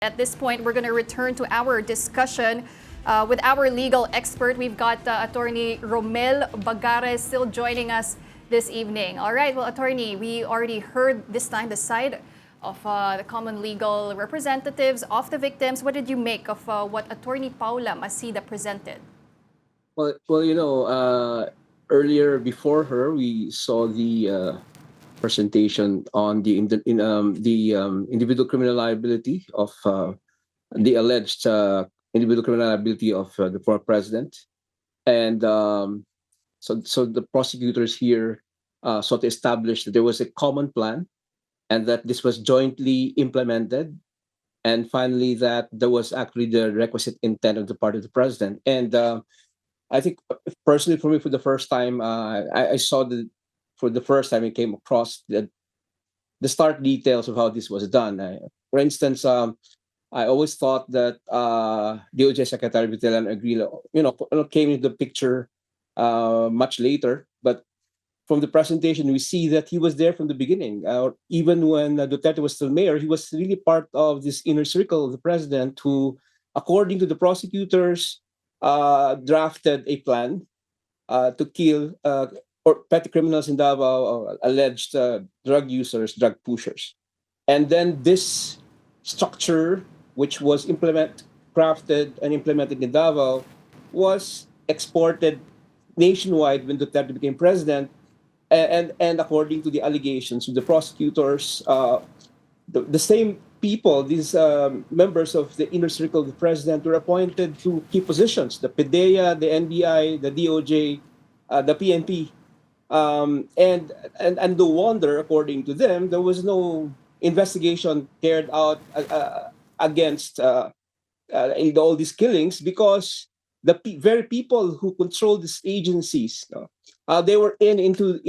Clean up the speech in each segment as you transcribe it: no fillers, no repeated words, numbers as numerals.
At this point, we're going to return to our discussion with our legal expert. We've got Attorney Romel Bagares still joining us this evening. All right, well, Attorney, we already heard this time the side of the common legal representatives of the victims. What did you make of what Attorney Paula Masida presented? Earlier before her, we saw the presentation on the individual criminal liability of the alleged individual criminal liability of the former president, and so the prosecutors here sought to establish that there was a common plan and that this was jointly implemented, and finally that there was actually the requisite intent of the part of the president. And I think personally for me, for the first time, I saw for the first time, I came across the stark details of how this was done. For instance, I always thought that DOJ Secretary Vitelan Aguila, came into the picture much later. But from the presentation, we see that he was there from the beginning. Even when Duterte was still mayor, he was really part of this inner circle of the president who, according to the prosecutors, drafted a plan to kill or petty criminals in Davao, or alleged drug users, drug pushers. And then this structure, which was crafted and implemented in Davao, was exported nationwide when Duterte became president. And according to the allegations of the prosecutors, the same people, these members of the inner circle of the president, were appointed to key positions: the PDEA, the NBI, the DOJ, the PNP. And no wonder, according to them, there was no investigation carried out against in all these killings, because the very people who control these agencies, they were into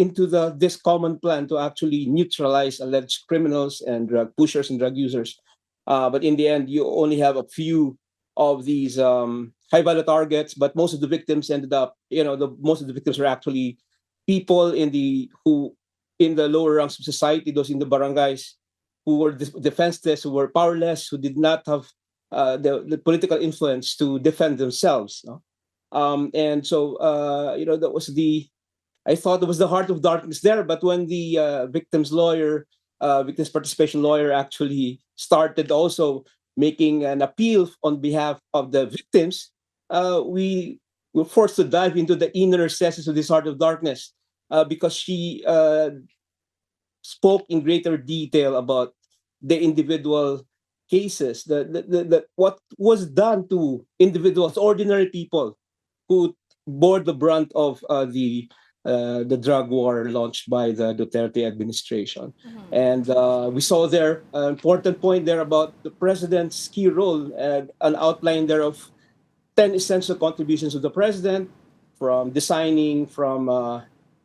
this common plan to actually neutralize alleged criminals and drug pushers and drug users. But in the end, you only have a few of these high value targets. But most of the victims ended up, most of the victims were actually people in the lower ranks of society, those in the barangays, who were defenseless, who were powerless, who did not have the political influence to defend themselves. And so, that was I thought it was the heart of darkness there. But when the victim's participation lawyer actually started also making an appeal on behalf of the victims, we were forced to dive into the inner recesses of this heart of darkness, because she spoke in greater detail about the individual cases, what was done to individuals, ordinary people who bore the brunt of the drug war launched by the Duterte administration. Mm-hmm. And we saw there an important point there about the president's key role, an outline there of 10 essential contributions of the president, from designing, from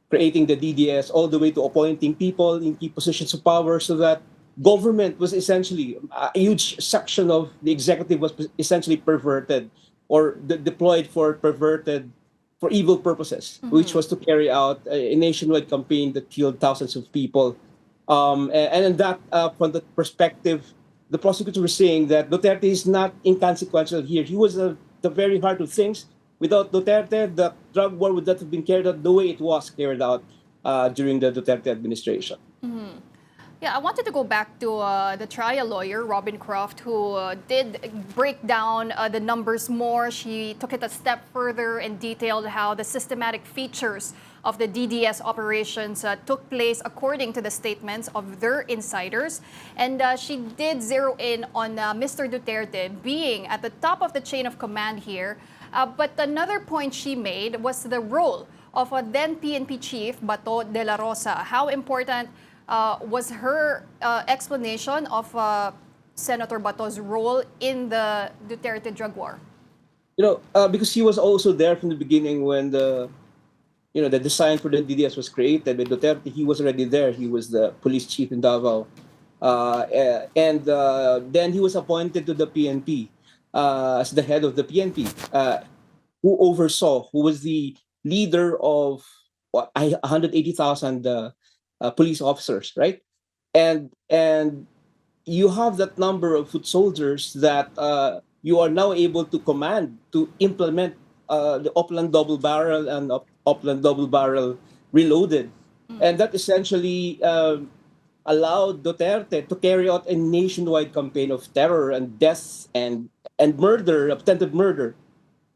creating the DDS, all the way to appointing people in key positions of power, so that government was essentially, a huge section of the executive was essentially perverted or deployed for evil purposes, mm-hmm. which was to carry out a nationwide campaign that killed thousands of people. And in that, from the perspective, the prosecutors were saying that Duterte is not inconsequential here. He was the very heart of things. Without Duterte, the drug war would not have been carried out the way it was carried out during the Duterte administration. Mm-hmm. Yeah, I wanted to go back to the trial lawyer, Robin Croft, who did break down the numbers more. She took it a step further and detailed how the systematic features of the DDS operations took place according to the statements of their insiders. And she did zero in on Mr. Duterte being at the top of the chain of command here. But another point she made was the role of then PNP chief Bato de la Rosa. How important was her explanation of Senator Bato's role in the Duterte drug war? Because he was also there from the beginning when the design for the DDS was created by Duterte. He was already there. He was the police chief in Davao. And then he was appointed to the PNP as the head of the PNP, who was the leader of 180,000 police officers, right? And you have that number of foot soldiers that you are now able to command to implement the Upland double barrel and Upland double barrel reloaded. And that essentially allowed Duterte to carry out a nationwide campaign of terror and deaths and murder, attempted murder.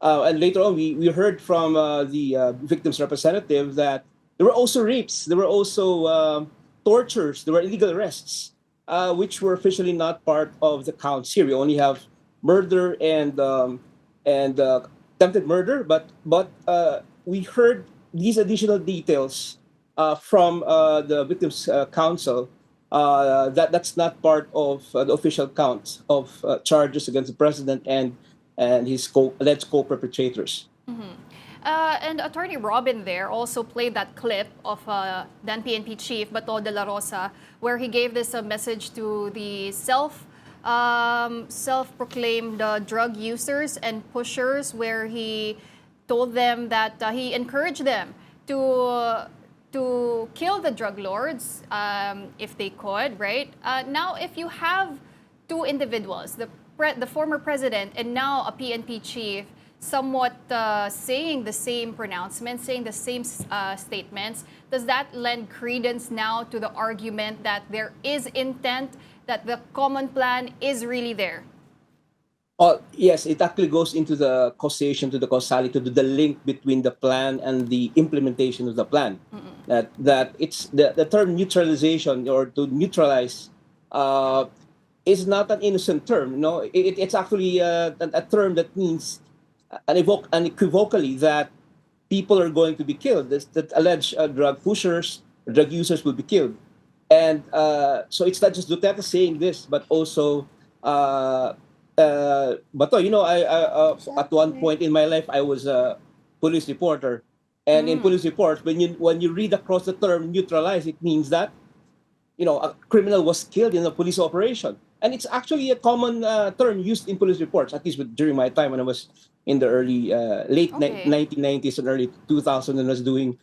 And later on, we heard from the victim's representative that there were also rapes, there were also tortures, there were illegal arrests, which were officially not part of the counts here. We only have murder and attempted murder, but we heard these additional details from the victims' counsel that's not part of the official count of charges against the president and his alleged co-perpetrators. And Attorney Robin there also played that clip of then PNP Chief Bato de la Rosa, where he gave this message to the self-proclaimed drug users and pushers, where he told them that he encouraged them to kill the drug lords if they could, right? Now, if you have two individuals, the former president and now a PNP chief, somewhat saying the same pronouncements, saying the same statements, does that lend credence now to the argument that there is intent, that the common plan is really there? Yes, it actually goes into the causation, to the causality, to the link between the plan and the implementation of the plan. That it's the term neutralization, or to neutralize, is not an innocent term. No, it's actually a term that means unequivocally that people are going to be killed. That alleged drug pushers, drug users will be killed, and so it's not just Duterte saying this, but also. But I at one point in my life I was a police reporter, and in police reports, when you read across the term neutralize, it means that a criminal was killed in a police operation, and it's actually a common term used in police reports, at least during my time when I was in the late 1990s and early 2000s, and was doing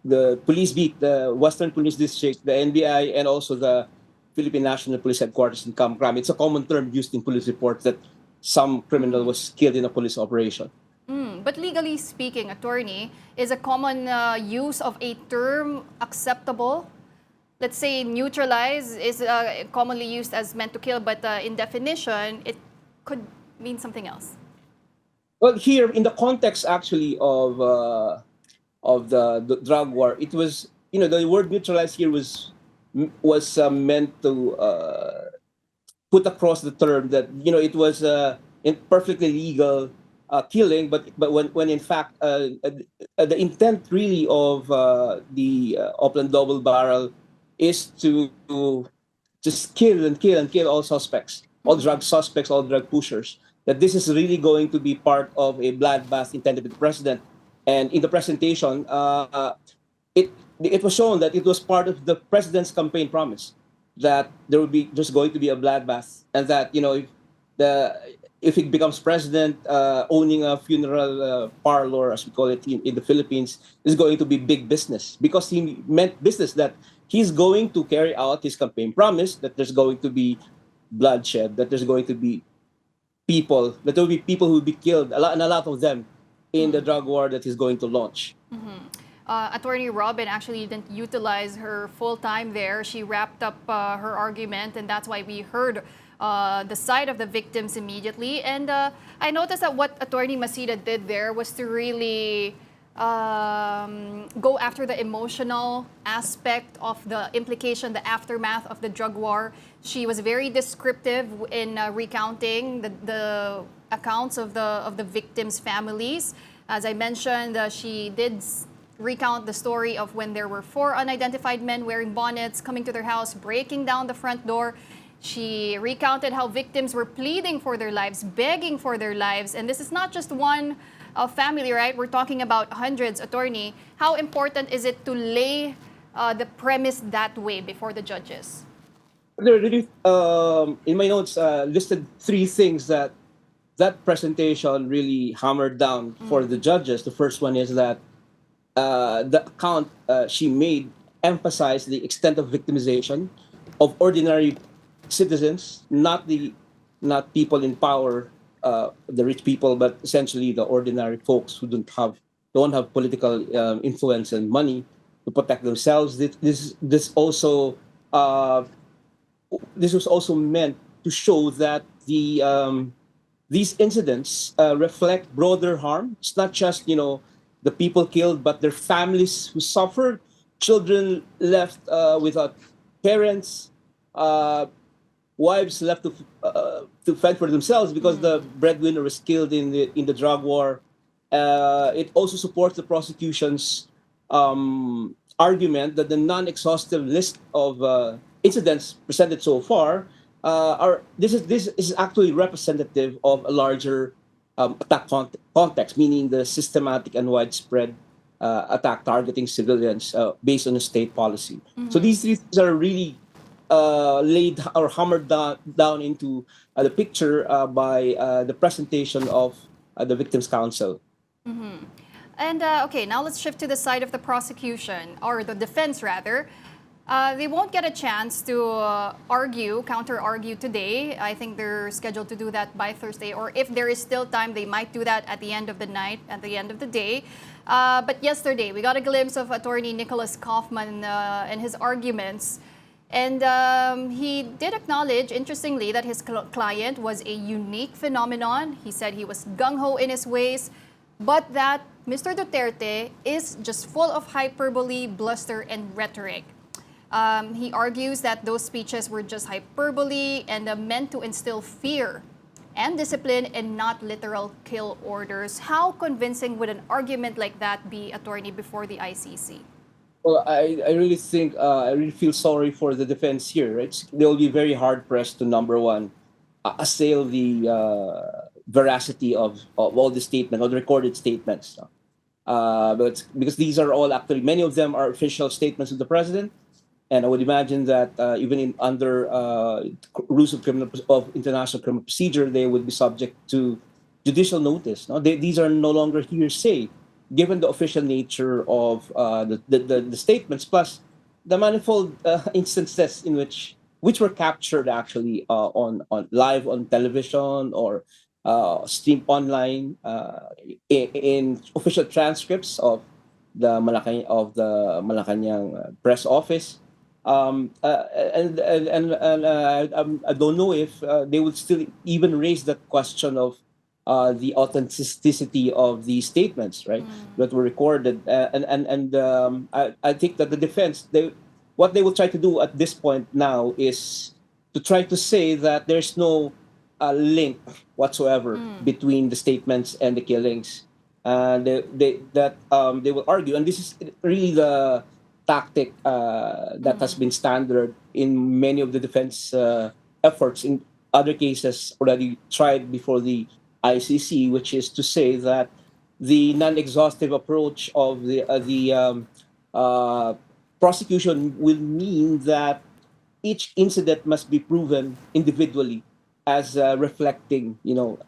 the police beat, the Western Police District, the NBI, and also the Philippine National Police Headquarters in Camp Crame. It's a common term used in police reports that some criminal was killed in a police operation. But legally speaking, attorney, is a common use of a term acceptable? Let's say neutralize is commonly used as meant to kill, but in definition, it could mean something else. Well, here in the context actually of the drug war, it was the word neutralize here was meant to put across the term that it was perfectly legal killing, but when in fact the intent really of the Upland double barrel is to just kill and kill and kill all suspects, all drug suspects, all drug pushers. That this is really going to be part of a bloodbath intended by the president, and in the presentation, it was shown that it was part of the president's campaign promise that there's going to be a bloodbath, and that if he becomes president, owning a funeral parlor, as we call it in the Philippines, is going to be big business, because he meant business, that he's going to carry out his campaign promise, that there's going to be bloodshed, that there's going to be people, that there will be people who will be killed, a lot of them, in the drug war that he's going to launch. Attorney Robin actually didn't utilize her full time there. She wrapped up her argument, and that's why we heard the side of the victims immediately. And I noticed that what Attorney Masida did there was to really go after the emotional aspect of the implication, the aftermath of the drug war. She was very descriptive in recounting the accounts of the victims' families. As I mentioned, she did recount the story of when there were 4 unidentified men wearing bonnets coming to their house, breaking down the front door. She recounted how victims were pleading for their lives, begging for their lives. And this is not just one family, right? We're talking about hundreds, attorney. How important is it to lay the premise that way before the judges? There really, in my notes, listed 3 things that presentation really hammered down for the judges. The first one is that the account she made emphasized the extent of victimization of ordinary citizens, not people in power, the rich people, but essentially the ordinary folks who don't have political influence and money to protect themselves. This also uh, this was also meant to show that these incidents reflect broader harm. It's not just the people killed, but their families who suffered, children left without parents, uh, wives left to fend for themselves because the breadwinner was killed in the drug war. It also supports the prosecution's argument that the non-exhaustive list of incidents presented so far are this is actually representative of a larger attack context, meaning the systematic and widespread attack targeting civilians based on a state policy. So these three things are really laid or hammered down into the picture by the presentation of the Victims' Counsel. And okay, now let's shift to the side of the prosecution, or the defense rather. They won't get a chance to counter-argue today. I think they're scheduled to do that by Thursday, or if there is still time, they might do that at the end of the night, at the end of the day. But yesterday, we got a glimpse of Attorney Nicholas Kaufman and his arguments. And he did acknowledge, interestingly, that his client was a unique phenomenon. He said he was gung-ho in his ways, but that Mr. Duterte is just full of hyperbole, bluster, and rhetoric. He argues that those speeches were just hyperbole and meant to instill fear and discipline and not literal kill orders. How convincing would an argument like that be, attorney, before the ICC? Well, I really think I really feel sorry for the defense here. Right? They'll be very hard pressed to, number one, assail the veracity of all the statements, all the recorded statements. But because these are all actually, many of them are official statements of the president, and I would imagine that even under rules of international criminal procedure, they would be subject to judicial notice. No? These are no longer hearsay, given the official nature of the statements, plus the manifold instances in which were captured actually on live on television or streamed online in official transcripts of the Malacanang press office. I don't know if they would still even raise that question of the authenticity of these statements, right, that were recorded. I think that the defense, what they will try to do at this point now is to try to say that there's no link whatsoever between the statements and the killings. They will argue, and this is really the tactic that has been standard in many of the defense efforts in other cases already tried before the ICC, which is to say that the non-exhaustive approach of the prosecution will mean that each incident must be proven individually as reflecting,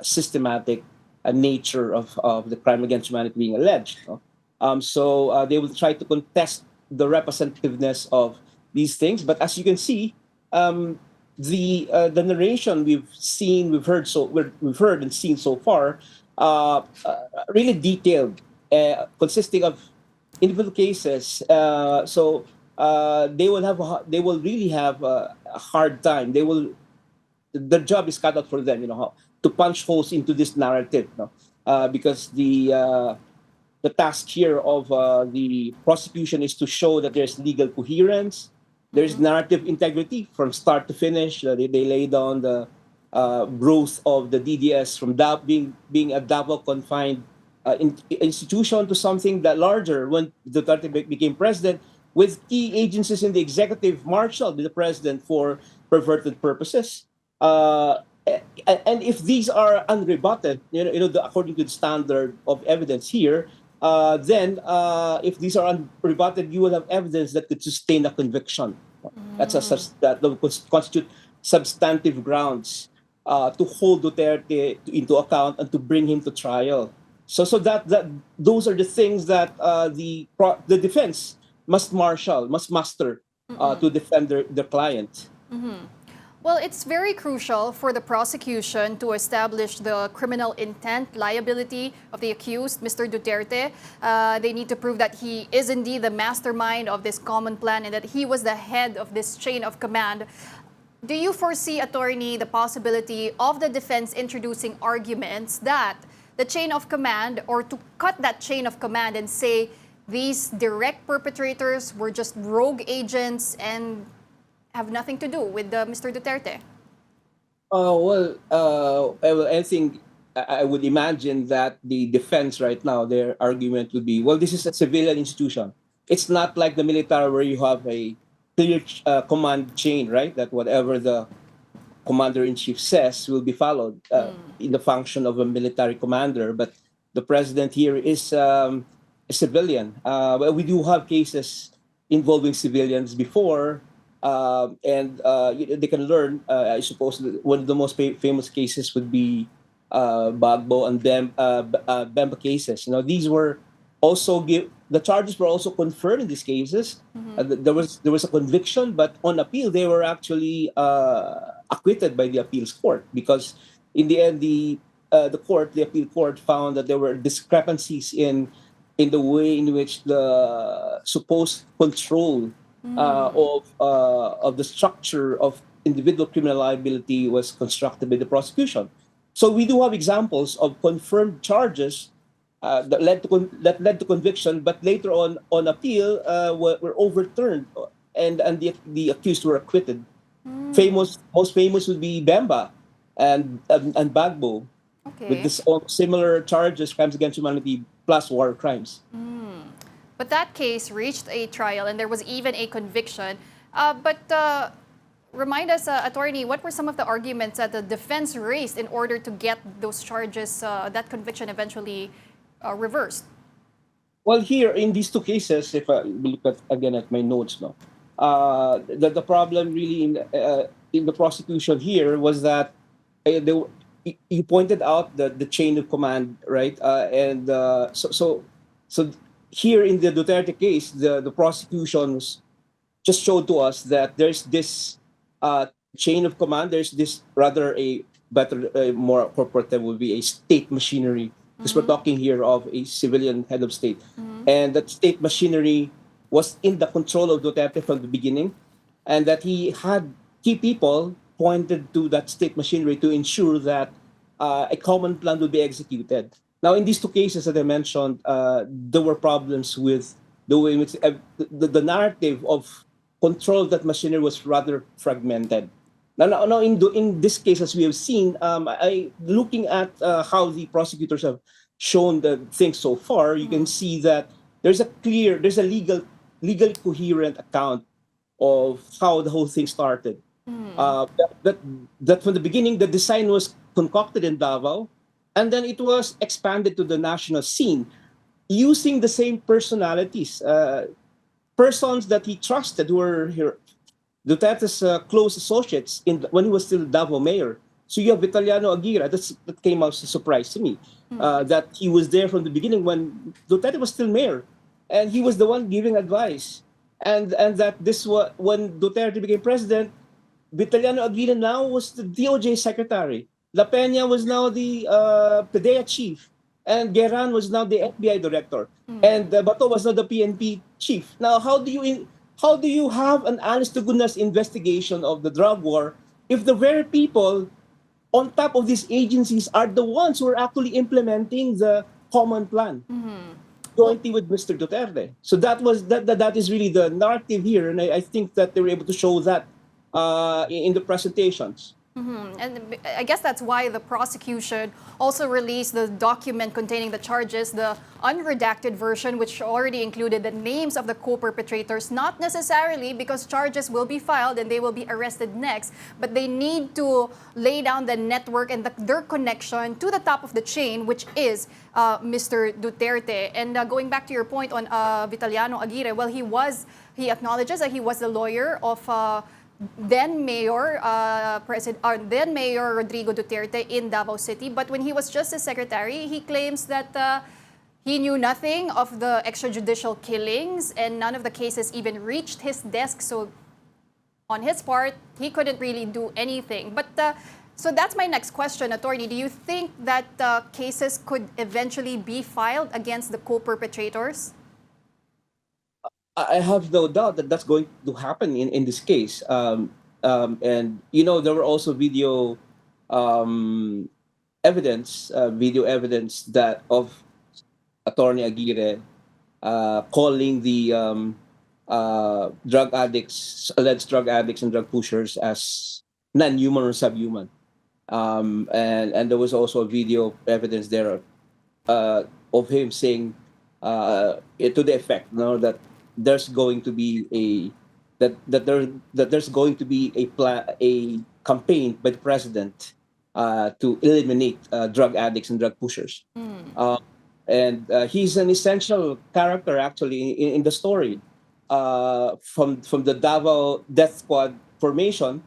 systematic nature of the crime against humanity being alleged. So they will try to contest the representativeness of these things. But as you can see, the narration we've heard and seen so far, really detailed, consisting of individual cases. So they will really have a hard time. The job is cut out for them, to punch holes into this narrative, because the task here of the prosecution is to show that there's legal coherence, there's narrative integrity from start to finish. They lay down the growth of the DDS from being a double confined institution to something that larger when Duterte became president, with key agencies in the executive marshaled by the president for perverted purposes. And if these are unrebutted, according to the standard of evidence here, then if these are unrebutted, you will have evidence that could sustain a conviction. That will constitute substantive grounds to hold Duterte into account and to bring him to trial. So that those are the things that the defense must muster to defend their client. Well, it's very crucial for the prosecution to establish the criminal intent liability of the accused, Mr. Duterte. They need to prove that he is indeed the mastermind of this common plan and that he was the head of this chain of command. Do you foresee, attorney, the possibility of the defense introducing arguments that the chain of command, or to cut that chain of command and say these direct perpetrators were just rogue agents and have nothing to do with Mr. Duterte? I think I would imagine that the defense right now, their argument would be, well, this is a civilian institution. It's not like the military where you have a clear command chain, right? That whatever the commander-in-chief says will be followed in the function of a military commander. But the president here is a civilian. Well, we do have cases involving civilians before, they can learn. I suppose one of the most famous cases would be Bagbo and Bemba cases. These were also the charges were also confirmed in these cases. There was a conviction, but on appeal they were actually acquitted by the appeals court, because in the end the appeal court found that there were discrepancies in the way in which the supposed control of the structure of individual criminal liability was constructed by the prosecution. So we do have examples of confirmed charges that led to conviction, but later on appeal were overturned, and the accused were acquitted. Most famous would be Bemba and Bagbo, with Okay. this similar charges, crimes against humanity plus war crimes. But that case reached a trial and there was even a conviction. But remind us, attorney, what were some of the arguments that the defense raised in order to get those charges, that conviction eventually reversed? Well, here in these two cases, if I look again at my notes, no, the problem really in the prosecution here was that you pointed out the chain of command, right? So here in the Duterte case, the prosecutions just showed to us that there's this chain of command. There's this rather more corporate term would be a state machinery, because we're talking here of a civilian head of state, and that state machinery was in the control of Duterte from the beginning, and that he had key people pointed to that state machinery to ensure that a common plan would be executed. Now, in these two cases that I mentioned, there were problems with the way in which the narrative of control of that machinery was rather fragmented. Now in this case, as we have seen, looking at how the prosecutors have shown the things so far, you can see that there's a legally coherent account of how the whole thing started. That from the beginning, the design was concocted in Davao, and then it was expanded to the national scene using the same personalities, persons that he trusted, who were here, Duterte's close associates when he was still Davao mayor. So you have Vitaliano Aguirre. That came as a surprise to me, that he was there from the beginning when Duterte was still mayor, and he was the one giving advice. And that this was when Duterte became president. Vitaliano Aguirre now was the DOJ secretary. La Peña was now the PDEA chief, and Gueran was now the FBI director, and Bato was now the PNP chief. Now, how do you have an honest to goodness investigation of the drug war if the very people on top of these agencies are the ones who are actually implementing the common plan jointly with Mr. Duterte? So that is really the narrative here, and I think that they were able to show that in the presentations. And I guess that's why the prosecution also released the document containing the charges, the unredacted version, which already included the names of the co-perpetrators, not necessarily because charges will be filed and they will be arrested next, but they need to lay down the network and their connection to the top of the chain, which is Mr. Duterte. And going back to your point on Vitaliano Aguirre, well, he acknowledges that he was the lawyer of then Mayor Rodrigo Duterte in Davao City. But when he was Justice Secretary, he claims that he knew nothing of the extrajudicial killings and none of the cases even reached his desk. So on his part, he couldn't really do anything. But so that's my next question, attorney. Do you think that cases could eventually be filed against the co-perpetrators? I have no doubt that that's going to happen in this case. And there were also um, video evidence that of Attorney Aguirre calling the alleged drug addicts and drug pushers as non-human or subhuman. And there was also video evidence there of him saying to the effect, that there's going to be there's going to be a campaign by the president to eliminate drug addicts and drug pushers. And he's an essential character actually in the story. From the Davao Death Squad formation,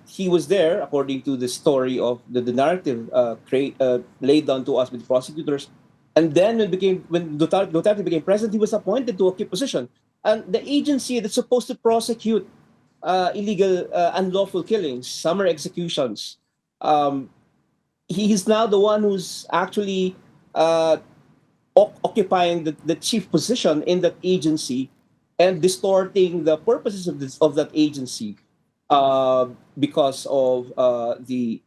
he was there according to the story of the narrative laid down to us with prosecutors. And then when Duterte became president, he was appointed to a key position. And the agency that's supposed to prosecute illegal, unlawful killings, summer executions, he is now the one who's actually occupying the chief position in that agency and distorting the purposes of that agency because of the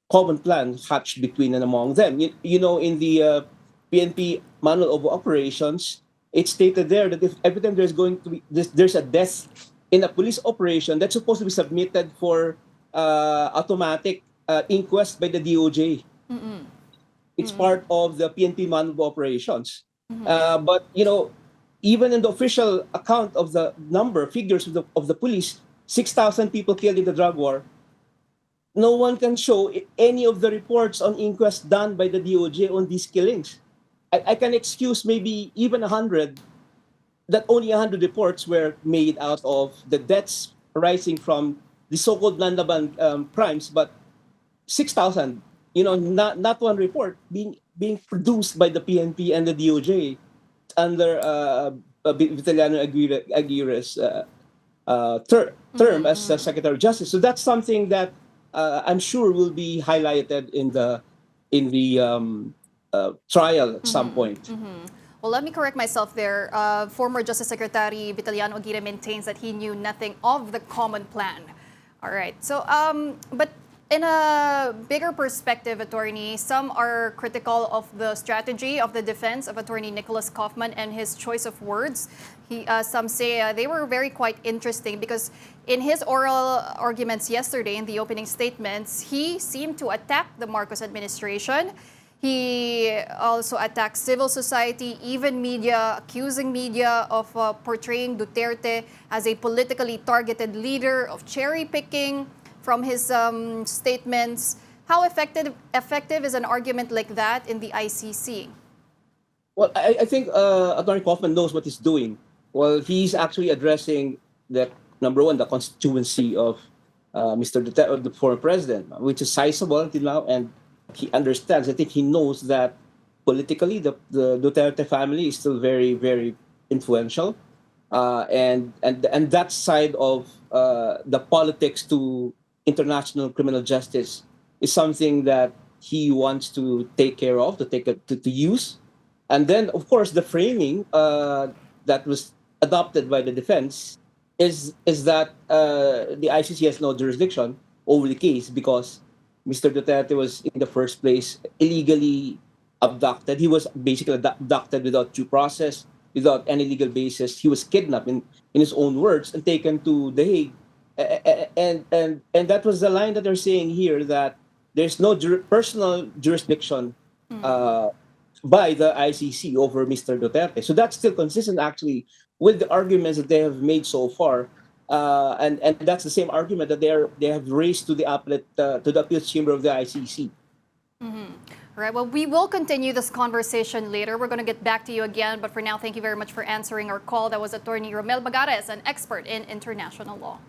common plan hatched between and among them. In the PNP Manual of Operations, it's stated there that if every time there's a death in a police operation, that's supposed to be submitted for automatic inquest by the DOJ. It's part of the PNP Manual of Operations. But even in the official account of the figures of the police, 6,000 people killed in the drug war, no one can show any of the reports on inquests done by the DOJ on these killings. I can excuse maybe even 100, that only 100 reports were made out of the deaths arising from the so-called Nandaban crimes, but 6,000, not one report being produced by the PNP and the DOJ under Vitaliano Aguirre's term as Secretary of Justice. So that's something that I'm sure will be highlighted in the trial at some point. Well, let me correct myself there. Former Justice Secretary Vitaliano Aguirre maintains that he knew nothing of the common plan. All right. So, but in a bigger perspective, attorney, some are critical of the strategy of the defense of Attorney Nicholas Kaufman and his choice of words. Some say they were quite interesting because in his oral arguments yesterday in the opening statements, he seemed to attack the Marcos administration. He also attacked civil society, even media, accusing media of portraying Duterte as a politically targeted leader, of cherry picking from his statements. How effective is an argument like that in the ICC? Well, I think Attorney Kaufman knows what he's doing. Well, he's actually addressing number one, the constituency of Mr. Duterte, the former president, which is sizable until now, and he understands. I think he knows that politically, the Duterte family is still very, very influential, and that side of the politics to international criminal justice is something that he wants to take care of, to use. And then, of course, the framing that was adopted by the defense is that the ICC has no jurisdiction over the case because Mr. Duterte was in the first place illegally abducted. He was basically abducted without due process, without any legal basis. He was kidnapped, in his own words, and taken to The Hague. And that was the line that they're saying here, that there's no personal jurisdiction by the ICC over Mr. Duterte. So that's still consistent, actually, with the arguments that they have made so far. And that's the same argument that they have raised to the appellate, to the appeals chamber of the ICC. All right. Well, we will continue this conversation later. We're going to get back to you again. But for now, thank you very much for answering our call. That was Attorney Romel Bagares, an expert in international law.